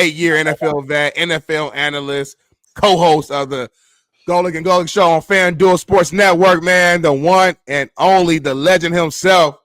8-year NFL vet, NFL analyst, co-host of the Golic and Golic Show on FanDuel Sports Network, man. The one and only, the legend himself.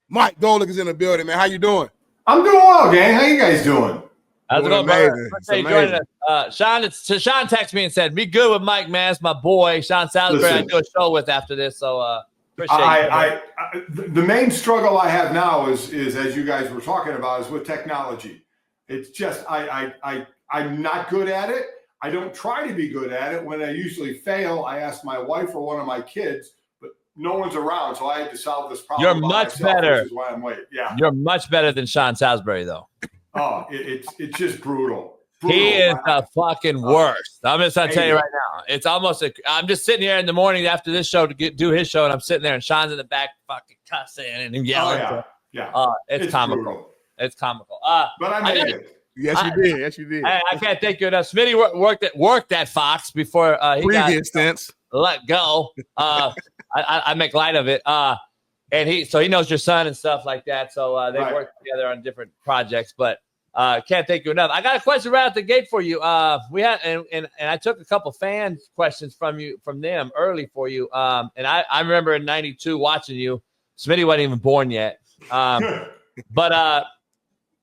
Mike Golic is in the building, man. How you doing? I'm doing well, gang. How you guys doing? How's it going, brother? Joining us. Shaun texted me and said, "Be good with Mike, man. It's my boy, Shaun Salisbury. I do a show with after this, so appreciate it." The main struggle I have now is as you guys were talking about, is with technology. It's just I'm not good at it. I don't try to be good at it. When I usually fail, I ask my wife or one of my kids, but no one's around, so I had to solve this problem. You're much better. Which is why I'm late. Yeah, you're much better than Shaun Salisbury, though. Oh, it's just brutal. He is the fucking worst. I'm just gonna tell you right now. It's almost I'm just sitting here in the morning after this show to do his show, and I'm sitting there, and Shaun's in the back fucking cussing and yelling. Oh, yeah. It's comical. Brutal. It's comical. But I made it. Yes, you did. I can't thank you enough. Smitty worked at Fox before he previous tense let go. I make light of it. And he knows your son and stuff like that. So they work together on different projects. But can't thank you enough. I got a question right out the gate for you. We had and I took a couple fan questions from them early for you. And I remember in '92 watching you. Smitty wasn't even born yet. But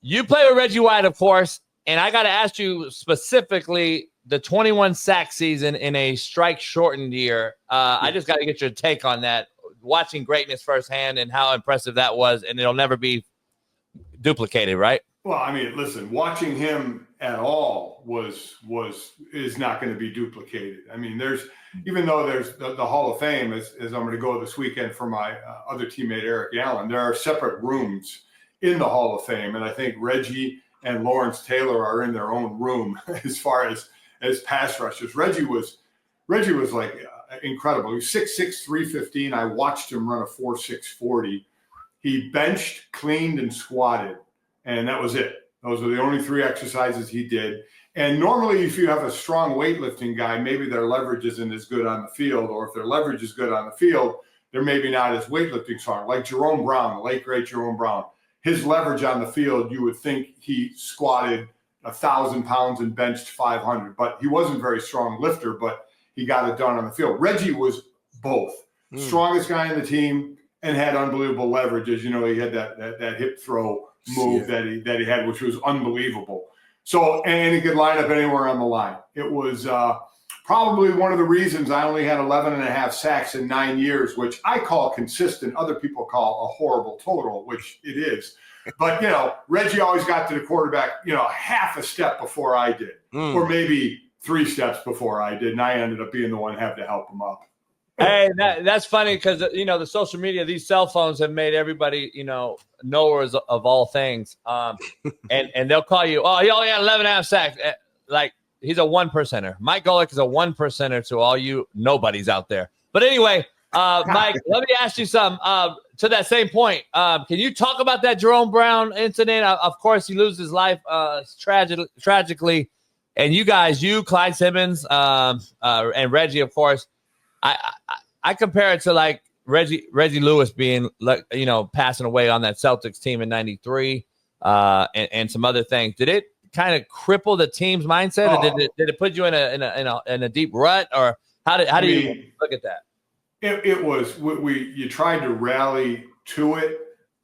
you play with Reggie White, of course. And I got to ask you specifically the 21 sack season in a strike shortened year. I just got to get your take on that. Watching greatness firsthand and how impressive that was, and it'll never be duplicated, right? Well, I mean, listen, watching him at all is not going to be duplicated. I mean, even though there's the Hall of Fame, as I'm going to go this weekend for my other teammate Eric Allen, there are separate rooms in the Hall of Fame, and I think Reggie and Lawrence Taylor are in their own room as far as pass rushers. Reggie was like incredible. He was 6'6", 315. I watched him run a 4.6 40. He benched, cleaned, and squatted, and that was it. Those were the only 3 exercises he did. And normally, if you have a strong weightlifting guy, maybe their leverage isn't as good on the field, or if their leverage is good on the field, they're maybe not as weightlifting strong. Like Jerome Brown, the late great Jerome Brown, his leverage on the field, you would think he squatted 1,000 pounds and benched 500, but he wasn't a very strong lifter, but he got it done on the field. Reggie was both. Strongest guy in the team and had unbelievable leverage. As you know, he had that hip throw move that he had, which was unbelievable. So, and he could line up anywhere on the line. It was probably one of the reasons I only had 11 and a half sacks in 9 years, which I call consistent. Other people call a horrible total, which it is. But, Reggie always got to the quarterback, half a step before I did, or maybe 3 steps before I did. And I ended up being the one who had to help him up. Hey, that's funny because, the social media, these cell phones have made everybody, knowers of all things. And they'll call you, oh, he only had 11 and a half sacks. Like, he's a 1%er. Mike Golic is a 1%er to all you nobodies out there. But anyway, Mike, let me ask you something. To that same point, can you talk about that Jerome Brown incident? Of course, he loses his life tragically. And you guys, Clyde Simmons, and Reggie, of course, I compare it to like Reggie Lewis being passing away on that Celtics team in '93, and some other things. Did it kind of cripple the team's mindset, or did it put you in a deep rut, or how do you look at that? It was you tried to rally to it,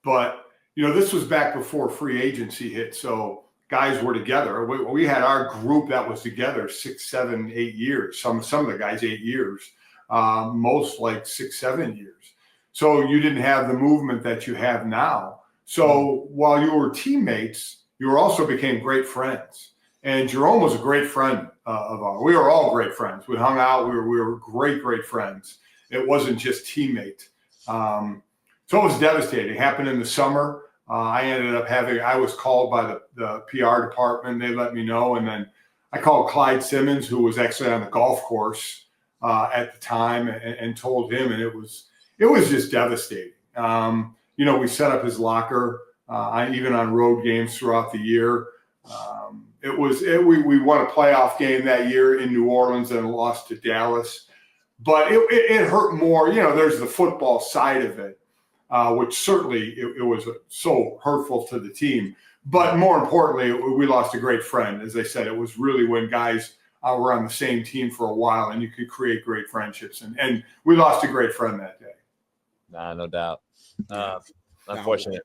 but this was back before free agency hit, so guys were together. We had our group that was together 6, 7, 8 years. Some of the guys 8 years. Most like 6, 7 years. So you didn't have the movement that you have now. So while you were teammates, you also became great friends. And Jerome was a great friend of ours. We were all great friends. We hung out. We were great friends. It wasn't just teammate. So it was devastating. It happened in the summer. I was called by the PR department. They let me know. And then I called Clyde Simmons, who was actually on the golf course at the time, and told him, and it was just devastating. We set up his locker, even on road games throughout the year. We won a playoff game that year in New Orleans and lost to Dallas, but it hurt more. There's the football side of it, which certainly it was so hurtful to the team. But more importantly, we lost a great friend. As I said, it was really when guys were on the same team for a while and you could create great friendships. And we lost a great friend that day. Nah, no doubt. Unfortunate.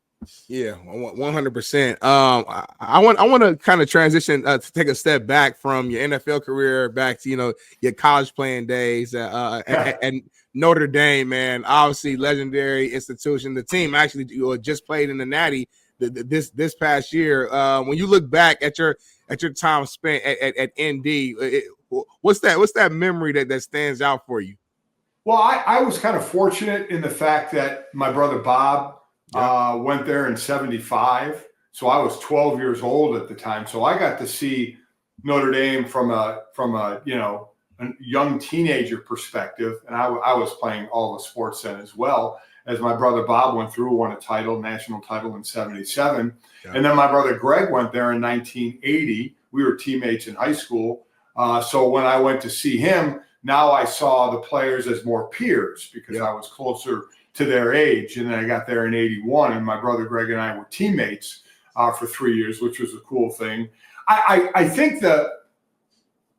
Yeah, 100%. I want to kind of transition to take a step back from your NFL career back to your college playing days and Notre Dame, man. Obviously, legendary institution. The team actually just played in the Natty this past year. When you look back at your time spent at ND, what's that memory that stands out for you? Well, I was kind of fortunate in the fact that my brother Bob went there in 75. So I was 12 years old at the time. So I got to see Notre Dame from a young teenager perspective. And I was playing all the sports then as well, as my brother Bob went through, won a national title in 77. Yeah. And then my brother Greg went there in 1980. We were teammates in high school. So when I went to see him, now I saw the players as more peers because I was closer to their age. And then I got there in 81, and my brother Greg and I were teammates for 3 years, which was a cool thing. I think that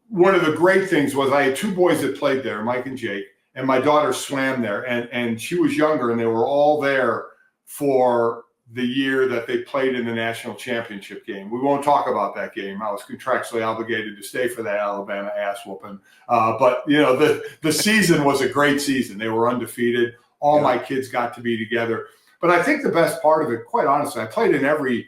one of the great things was I had two boys that played there, Mike and Jake, and my daughter swam there, and she was younger, and they were all there for the year that they played in the national championship game. We won't talk about that game. I was contractually obligated to stay for that Alabama ass whooping. But the season was a great season. They were undefeated. All my kids got to be together. But I think the best part of it, quite honestly, I played in every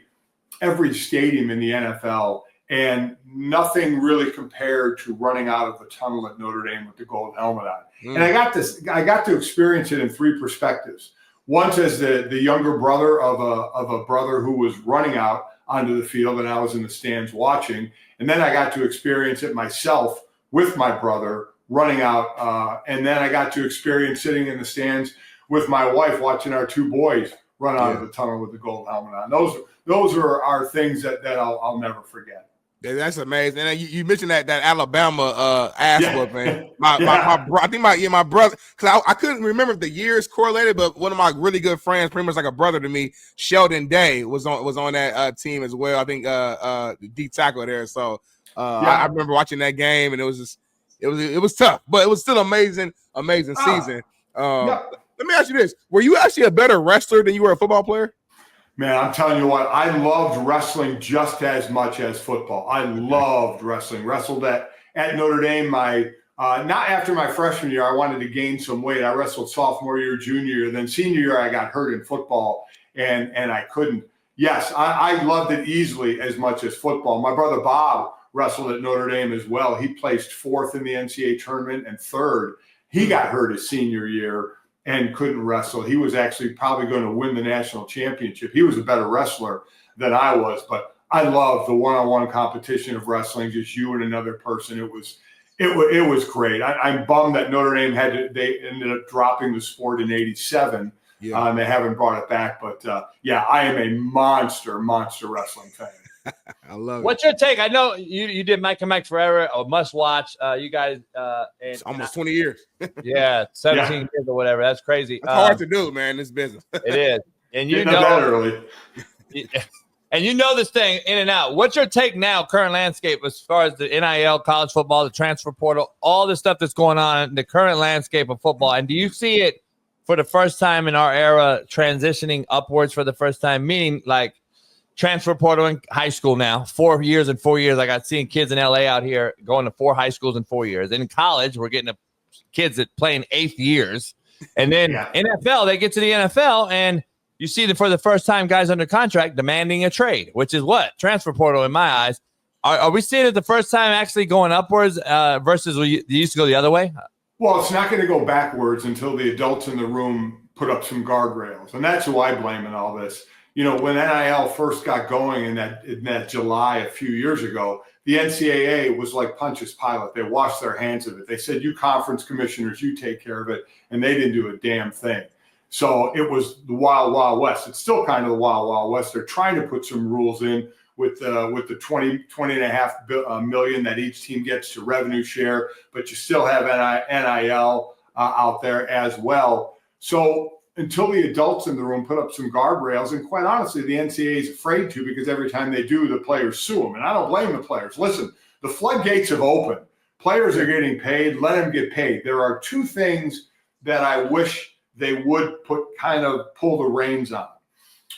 stadium in the NFL, and nothing really compared to running out of the tunnel at Notre Dame with the gold helmet on. And I got to experience it in three perspectives. Once as the younger brother of a brother who was running out onto the field, and I was in the stands watching. And then I got to experience it myself with my brother running out. And then I got to experience sitting in the stands with my wife watching our two boys run out of the tunnel with the gold helmet on. Those are things that I'll never forget. Yeah, that's amazing. And you mentioned that Alabama ass whooping. I think my brother, because I couldn't remember if the years correlated, but one of my really good friends, pretty much like a brother to me, Sheldon Day, was on that team as well. I think D tackle there. So I remember watching that game, and it was tough, but it was still amazing season. Let me ask you this: were you actually a better wrestler than you were a football player? Man, I'm telling you what, I loved wrestling just as much as football. I loved wrestling. Wrestled at Notre Dame. Not after my freshman year, I wanted to gain some weight. I wrestled sophomore year, junior year. Then senior year, I got hurt in football, and I couldn't. Yes, I loved it easily as much as football. My brother Bob wrestled at Notre Dame as well. He placed fourth in the NCAA tournament and third. He got hurt his senior year and couldn't wrestle. He was actually probably going to win the national championship. He was a better wrestler than I was, but I loved the one-on-one competition of wrestling, just you and another person. It was great. I'm bummed that Notre Dame they ended up dropping the sport in 87. And they haven't brought it back, but I am a monster wrestling fan. I love it. What's your take? I know you did Mike and Mike Forever, or Must Watch. You guys, it's almost 20 years. 17 years or whatever. That's crazy. It's hard to do, man. This business. It is, and you know that early. And you know this thing in and out. What's your take now, current landscape, as far as the NIL, college football, the transfer portal, all the stuff that's going on in the current landscape of football? And do you see it for the first time in our era transitioning upwards for the first time, meaning like transfer portal in high school now, 4 years and 4 years. I got seeing kids in LA out here going to 4 high schools in 4 years. And in college, we're getting kids that play in 8th years. And then NFL, they get to the NFL, and you see that for the first time, guys under contract demanding a trade, which is what? Transfer portal in my eyes. Are we seeing it the first time actually going upwards versus we used to go the other way? Well, it's not going to go backwards until the adults in the room put up some guardrails. And that's who I blame in all this. You know, when NIL first got going in that July a few years ago, the NCAA was like Pontius Pilate. They washed their hands of it. They said, you conference commissioners, you take care of it. And they didn't do a damn thing. So it was the wild, wild west. It's still kind of the wild, wild west. They're trying to put some rules in with the 20.5 million that each team gets to revenue share, but you still have NIL out there as well. So until the adults in the room put up some guardrails. And quite honestly, the NCAA is afraid to, because every time they do, the players sue them. And I don't blame the players. Listen, the floodgates have opened. Players are getting paid. Let them get paid. There are two things that I wish they would pull the reins on.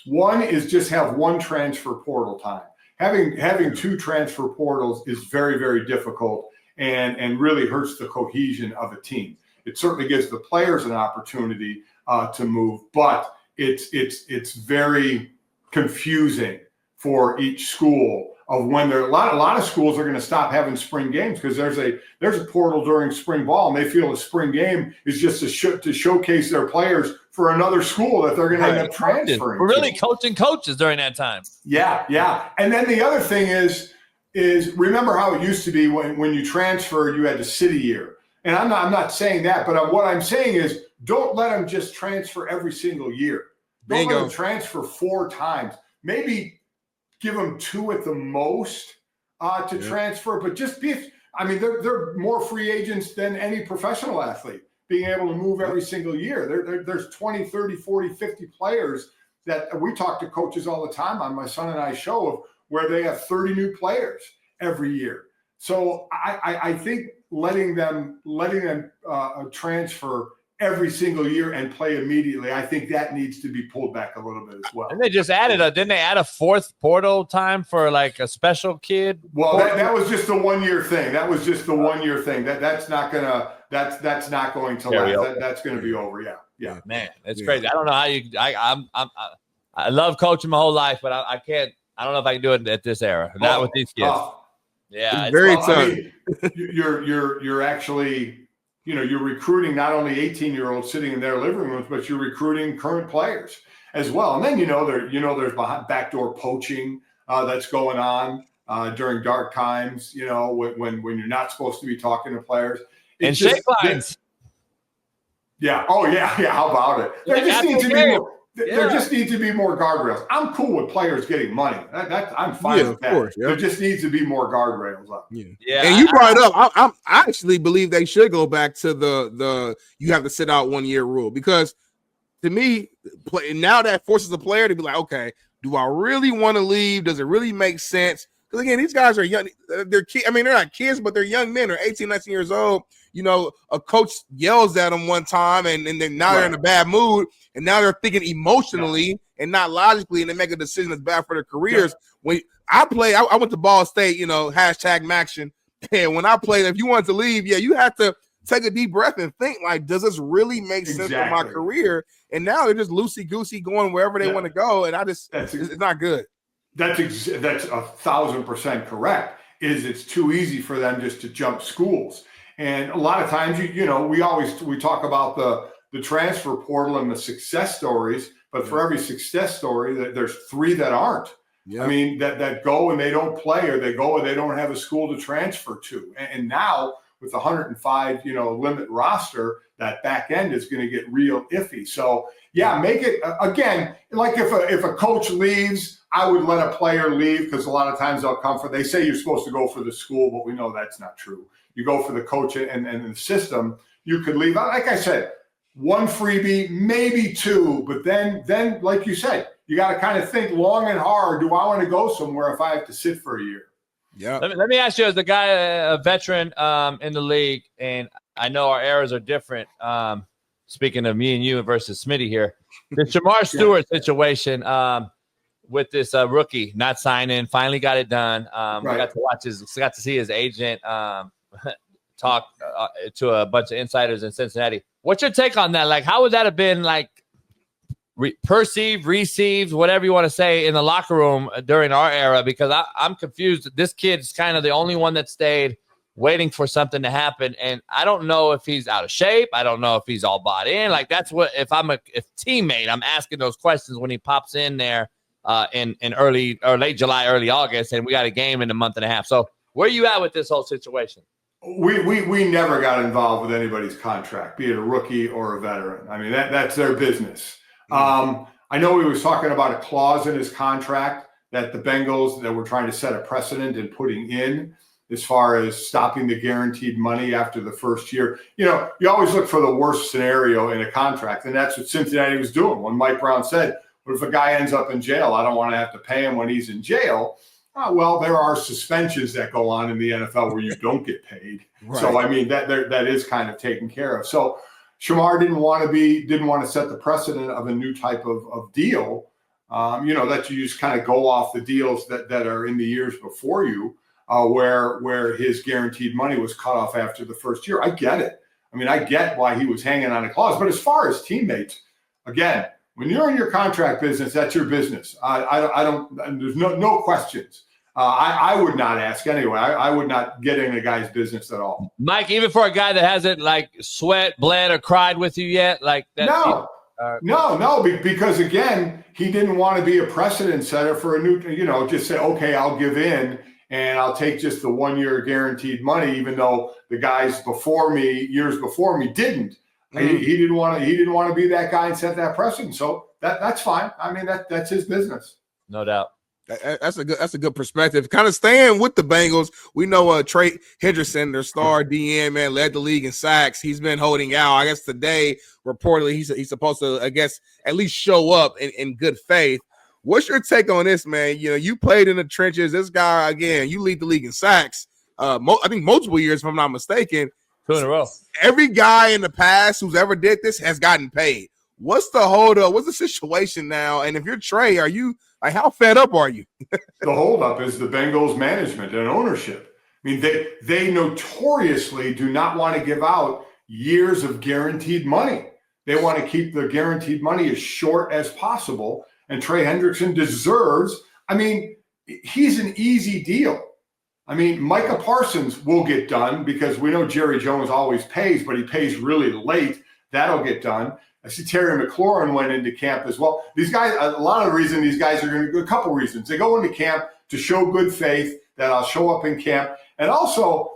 One is just have one transfer portal time. Having two transfer portals is very, very difficult and really hurts the cohesion of a team. It certainly gives the players an opportunity to move, but it's very confusing for each school of when there are a lot of schools are going to stop having spring games because there's a portal during spring ball, and they feel a spring game is just to showcase their players for another school that they're going to end up transferring. We're really coaching coaches during that time. Yeah. And then the other thing is remember how it used to be when you transferred, you had to sit a year. And I'm not saying that, but what I'm saying is don't let them just transfer every single year. Don't let them transfer 4 times. Maybe give them 2 at the most to transfer, but they're more free agents than any professional athlete, being able to move every single year. There's 20, 30, 40, 50 players that we talk to coaches all the time on my son and I show of where they have 30 new players every year. So I think letting them transfer every single year and play immediately, I think that needs to be pulled back a little bit as well. And they just didn't they add a 4th portal time for like a special kid? Well, that was just the 1 year thing. That was just the 1 year thing. That's not going to last. That's going to be over. Yeah. Man, it's crazy. I don't know how I love coaching my whole life, but I can't. I don't know if I can do it at this era. Not with these kids. Yeah, it's very tough. I mean, you're actually, you're recruiting not only 18-year-olds sitting in their living rooms, but you're recruiting current players as well. And then there's backdoor poaching that's going on during dark times. When you're not supposed to be talking to players. And shake lines. Yeah. Oh yeah. How about it? There just needs to be more guardrails. I'm cool with players getting money. I'm fine with that. Course, yeah. There just needs to be more guardrails up. Yeah. And you brought it up. I actually believe they should go back to the you have to sit out 1 year rule, because to me, now that forces the player to be like, okay, do I really want to leave? Does it really make sense? Because again, these guys are young. They're not kids, but they're young men. They're 18, 19 years old. A coach yells at them one time, and then now they're in a bad mood, and now they're thinking emotionally and not logically, and they make a decision that's bad for their careers. When I went to Ball State, #Maction, and when I played, if you wanted to leave, you have to take a deep breath and think, like, does this really make sense for my career? And now they're just loosey-goosey going wherever they want to go, and it's not good. That's 1,000% correct. It's too easy for them just to jump schools. And a lot of times, we talk about the transfer portal and the success stories, but for every success story, there's 3 that aren't. Yeah. I mean, that go and they don't play, or they go and they don't have a school to transfer to. And now with the 105, limit roster, that back end is going to get real iffy. So make it again, like if a coach leaves, I would let a player leave, because a lot of times they say you're supposed to go for the school, but we know that's not true. You go for the coach and the system. You could leave. Like I said, 1 freebie, maybe 2, but then like you said, you got to kind of think long and hard. Do I want to go somewhere if I have to sit for a year? Yeah. Let me ask you, as a guy, a veteran in the league, and I know our eras are different. Speaking of me and you versus Smitty here, the Shamar Stewart situation with this rookie not signing, finally got it done. We got to see his agent talk to a bunch of insiders in Cincinnati. What's your take on that? Like, how would that have been perceived, received, whatever you want to say, in the locker room during our era? Because I'm confused. This kid's kind of the only one that stayed waiting for something to happen. And I don't know if he's out of shape. I don't know if he's all bought in. Like, that's what, if I'm a teammate, I'm asking those questions when he pops in there in early or late July, early August, and we got a game in a month and a half. So where are you at with this whole situation? We never got involved with anybody's contract, be it a rookie or a veteran. I mean, that's their business. I know he was talking about a clause in his contract that the Bengals that were trying to set a precedent in putting in. as far as stopping the guaranteed money after the first year. You know, you always look for the worst scenario in a contract, and that's what Cincinnati was doing when Mike Brown said, what if a guy ends up in jail? I don't want to have to pay him when he's in jail. Well, there are suspensions that go on in the NFL where you don't get paid. Right. So, I mean, that is kind of taken care of. So Shamar didn't want to set the precedent of a new type of deal, you know, that you just kind of go off the deals that are in the years before you, where his guaranteed money was cut off after the first year. I get it. I mean, I get why he was hanging on a clause. But as far as teammates, again, when you're in your contract business, that's your business. I don't. There's no questions. I would not ask anyway. I would not get in a guy's business at all. Mike, even for a guy that hasn't like sweat, bled, or cried with you yet, like that. No, because again, he didn't want to be a precedent setter for a new. You know, just say, okay, I'll give in and I'll take just the 1 year guaranteed money, even though the guys years before me, didn't. He didn't want to be that guy and set that precedent. So that's fine. I mean, that's his business. No doubt. That's a good perspective. Kind of staying with the Bengals, we know Trey Hendrickson, their star DN, man, led the league in sacks. He's been holding out. I guess today, reportedly, he's supposed to, I guess, at least show up in good faith. What's your take on this, man? You know, you played in the trenches. This guy, again, you lead the league in sacks. I think multiple years, if I'm not mistaken. 2 in a row. Every guy in the past who's ever did this has gotten paid. What's the holdup? What's the situation now? And if you're Trey, are you like, how fed up are you? The holdup is the Bengals management and ownership. I mean, they notoriously do not want to give out years of guaranteed money. They want to keep the guaranteed money as short as possible. And Trey Hendrickson deserves, I mean, he's an easy deal. I mean, Micah Parsons will get done because we know Jerry Jones always pays, but he pays really late. That'll get done. I see Terry McLaurin went into camp as well. These guys, a lot of the reason these guys are going to go, a couple reasons. They go into camp to show good faith that I'll show up in camp. And also,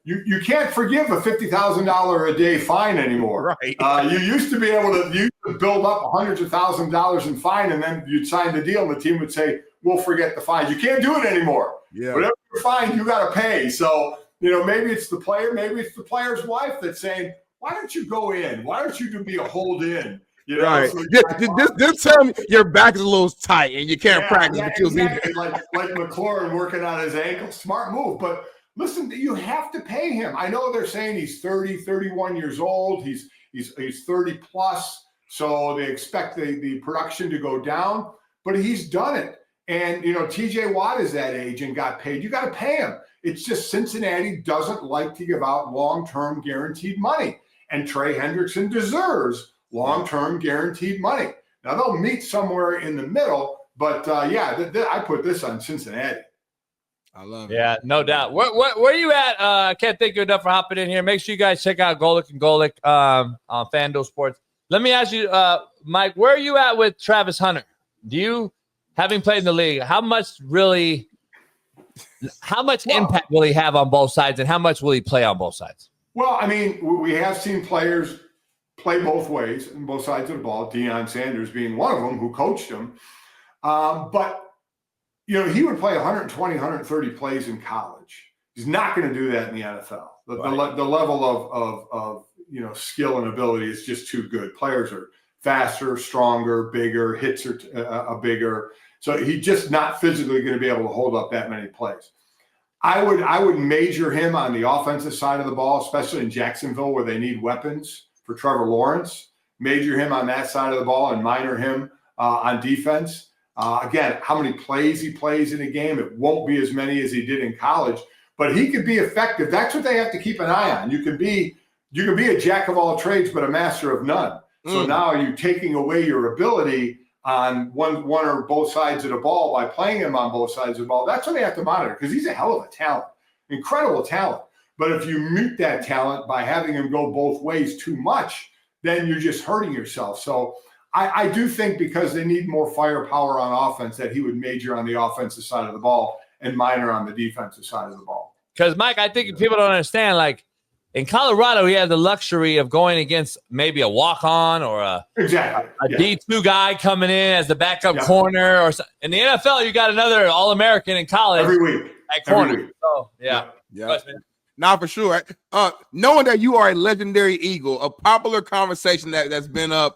you can't forgive a $50,000 a day fine anymore. Right. You used to be able to build up hundreds of thousands of dollars in fine, and then you'd sign the deal, and the team would say, we'll forget the fines. You can't do it anymore. Yeah. Whatever you're fined, you got to pay. So, you know, maybe it's the player, maybe it's the player's wife that's saying, why don't you go in? Why don't you be a hold in? You know, right. so just tell me your back is a little tight and you can't practice. Yeah, exactly. like McLaurin working on his ankle. Smart move. But listen, you have to pay him. I know they're saying he's 30, 31 years old. He's 30 plus. So they expect the production to go down. But he's done it. And, you know, TJ Watt is that age and got paid. You got to pay him. It's just Cincinnati doesn't like to give out long-term guaranteed money. And Trey Hendrickson deserves long-term guaranteed money. Now, they'll meet somewhere in the middle, but I put this on Cincinnati. I love it. Yeah, no doubt. Where are you at? I can't thank you enough for hopping in here. Make sure you guys check out Golic and Golic on FanDuel Sports. Let me ask you, Mike, where are you at with Travis Hunter? Do you, having played in the league, how much impact will he have on both sides, and how much will he play on both sides? Well, I mean, we have seen players play both ways on both sides of the ball, Deion Sanders being one of them who coached him. But, you know, he would play 120, 130 plays in college. He's not going to do that in the NFL. The level of you know, skill and ability is just too good. Players are faster, stronger, bigger, hits are bigger. So he's just not physically going to be able to hold up that many plays. I would major him on the offensive side of the ball, especially in Jacksonville where they need weapons for Trevor Lawrence. Major him on that side of the ball and minor him on defense. Again, how many plays he plays in a game, it won't be as many as he did in college, but he could be effective. That's what they have to keep an eye on. You can be a jack of all trades, but a master of none. So now you're taking away your ability on one or both sides of the ball by playing him on both sides of the ball. That's what they have to monitor because he's a hell of a talent, incredible talent. But if you mute that talent by having him go both ways too much, then you're just hurting yourself. So I do think because they need more firepower on offense that he would major on the offensive side of the ball and minor on the defensive side of the ball. Because, Mike, I think people don't understand, like, in Colorado, he had the luxury of going against maybe a walk-on or a D2 guy coming in as the backup corner. Or in the NFL, you got another All-American in college every week at corner. Every week. So, yeah. Yeah. Now, for sure. Knowing that you are a legendary Eagle, a popular conversation that's been up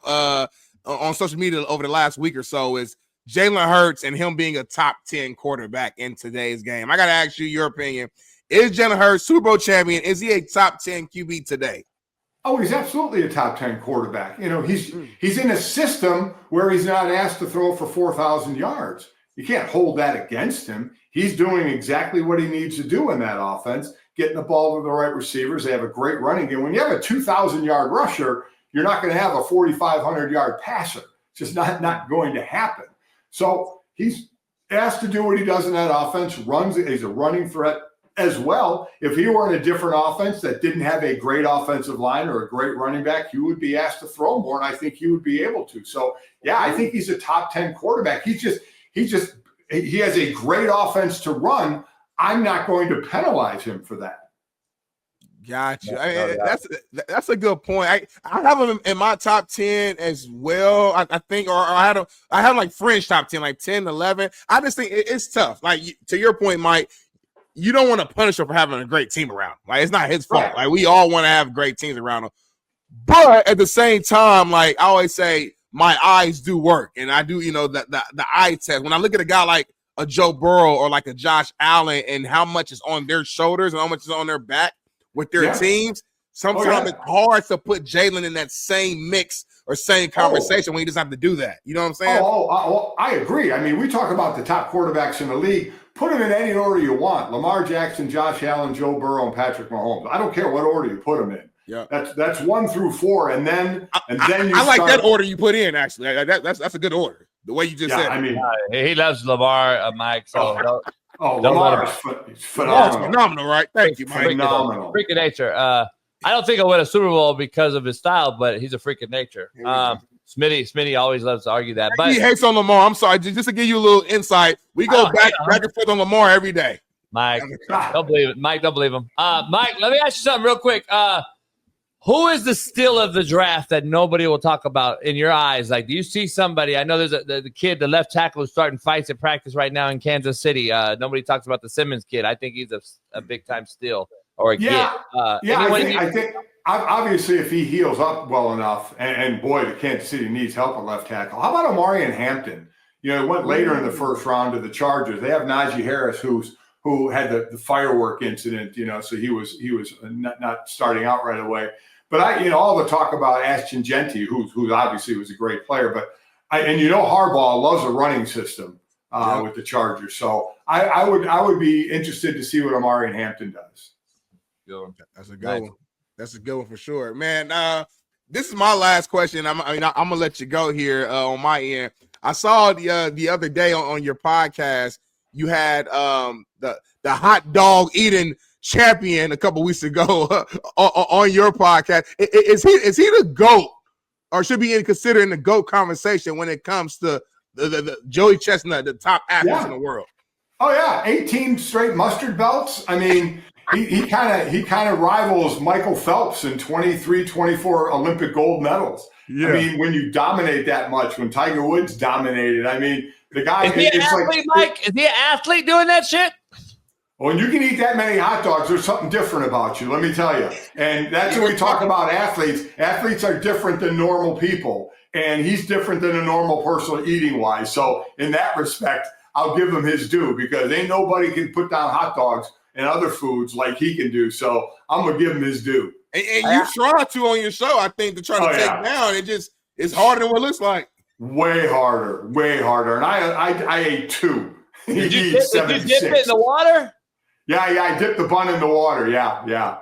on social media over the last week or so is Jalen Hurts and him being a top 10 quarterback in today's game. I got to ask you your opinion. Is Jalen Hurts Super Bowl champion? Is he a top 10 QB today? Oh, he's absolutely a top 10 quarterback. You know, he's in a system where he's not asked to throw for 4,000 yards. You can't hold that against him. He's doing exactly what he needs to do in that offense, getting the ball to the right receivers. They have a great running game. When you have a 2,000-yard rusher, you're not going to have a 4,500-yard passer. It's just not going to happen. So he's asked to do what he does in that offense, he's a running threat as well. If he were in a different offense that didn't have a great offensive line or a great running back, he would be asked to throw more, and I think he would be able to. So, yeah, I think he's a top 10 quarterback. He has a great offense to run. I'm not going to penalize him for that. Gotcha. That's a good point. I have him in my top 10 as well. I think, or I had like fringe top 10, like 10, 11. I just think it's tough. Like, to your point, Mike, you don't want to punish him for having a great team around him. Like, it's not his fault. Right. Like, we all want to have great teams around him. But at the same time, like I always say, my eyes do work. And I do, the eye test. When I look at a guy like a Joe Burrow or like a Josh Allen and how much is on their shoulders and how much is on their back with their teams, sometimes it's hard to put Jalen in that same mix or same conversation when he doesn't have to do that. You know what I'm saying? I agree. I mean, we talk about the top quarterbacks in the league. Put them in any order you want. Lamar Jackson, Josh Allen, Joe Burrow, and Patrick Mahomes. I don't care what order you put them in. Yeah, that's 1 through 4, and then I like that order you put in. Actually, that's a good order. The way you just said. I mean, he loves Lamar, Mike. So Lamar is phenomenal. That's phenomenal, right? Thank you, Mike. Phenomenal. Freak of nature. I don't think he'll win a Super Bowl because of his style, but he's a freak of nature. Smitty always loves to argue that. But he hates on Lamar. I'm sorry, just to give you a little insight. We go back and forth on Lamar every day. Mike, don't believe it. Mike, don't believe him. Mike, let me ask you something real quick. Who is the steal of the draft that nobody will talk about in your eyes? Like, do you see somebody? I know there's the kid, the left tackle, who's starting fights at practice right now in Kansas City. Nobody talks about the Simmons kid. I think he's a big time steal or a kid. I think obviously if he heals up well enough, and boy, the Kansas City needs help at left tackle. How about Omarion Hampton? It went later in the first round to the Chargers. They have Najee Harris, who had the firework incident. So he was not starting out right away. But all the talk about Ashton Genty, who obviously was a great player, but Harbaugh loves a running system with the Chargers. So I would be interested to see what Omarion Hampton does. That's a good one. That's a good one for sure, man. This is my last question. I'm gonna let you go here on my end. I saw the other day on your podcast you had the hot dog eating champion a couple weeks ago on your podcast. Is he the GOAT, or should be considering the GOAT conversation when it comes to the Joey Chestnut, the top athletes in the world? Oh yeah, 18 straight mustard belts. I mean, he kind of rivals Michael Phelps in 23, 24 Olympic gold medals. Yeah. I mean, when you dominate that much, when Tiger Woods dominated, I mean, the guy is he an athlete, Mike? Is he an athlete doing that shit? When you can eat that many hot dogs, there's something different about you, let me tell you. And that's when we talk about athletes. Athletes are different than normal people, and he's different than a normal person eating-wise. So in that respect, I'll give him his due, because ain't nobody can put down hot dogs and other foods like he can do. So I'm going to give him his due. And you try to on your show, I think, to try to take down. It's harder than what it looks like. Way harder. And I ate 2. Did you dip it in the water? Yeah, I dipped the bun in the water. Yeah.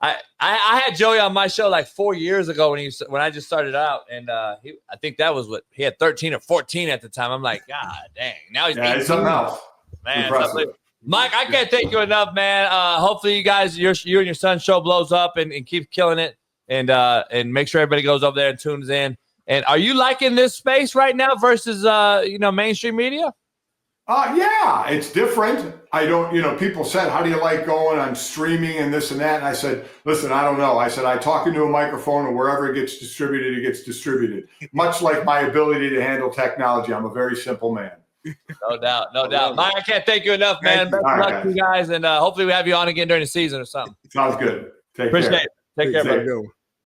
I had Joey on my show like 4 years ago when I just started out, and I think that was what he had 13 or 14 at the time. I'm like, God dang! Now he's something else. Man, Mike, I can't thank you enough, man. Hopefully, you guys, you and your son's show blows up and keep killing it, and make sure everybody goes over there and tunes in. And are you liking this space right now versus mainstream media? Yeah, it's different. I don't, people said, how do you like going on streaming and this and that? And I said, listen, I don't know. I said, I talk into a microphone, and wherever it gets distributed, it gets distributed. Much like my ability to handle technology. I'm a very simple man. No doubt. Mike, I can't thank you enough, man. Best of luck to you guys, and hopefully we have you on again during the season or something. Sounds good. Take Appreciate care. it. Take care, Safe. brother.